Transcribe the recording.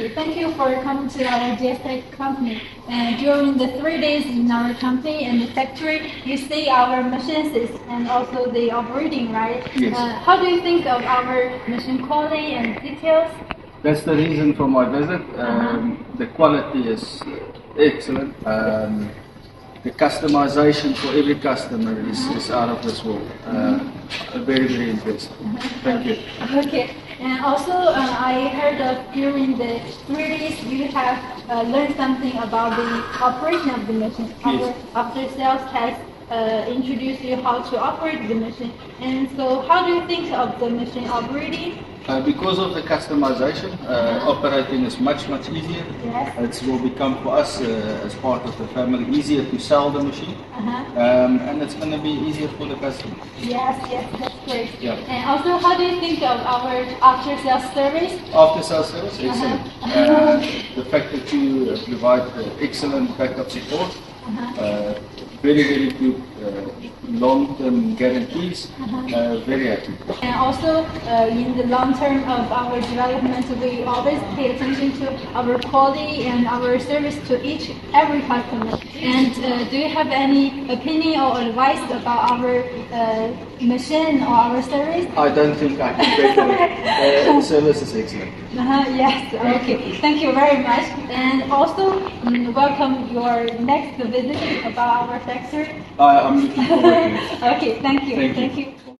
Okay, thank you for coming to our GSTech company. During the 3 days in our company and the factory, you see our machines and also the operating, right? Yes. How do you think of our machine quality and details? That's the reason for my visit. The quality is excellent. The customization for every customer is out of this world. Very, very impressive. Thank you. Okay, and also I heard that during the 3 days you have learned something about the operation of the machine. Yes. Our after sales has introduced you how to operate the machine. And so how do you think of the machine operating? Because of the customization, operating is much easier. Yes. It will become for us as part of the family easier to sell the machine, and it's going to be easier for the customer. Yes, that's great. Yeah. And also, how do you think of our after-sales service? After sales service, excellent. The fact that you provide excellent backup support, very good long-term guarantees, very happy. And also, in the long term of our development, we always pay attention to our quality and our service to every customer. And do you have any opinion or advice about our machine or our service? I don't think I can better it. The service is excellent. Yes, okay. Thank you very much. And also, welcome your next visit about our factory. I'm looking forward to it. Okay, thank you. Thank you. Thank you.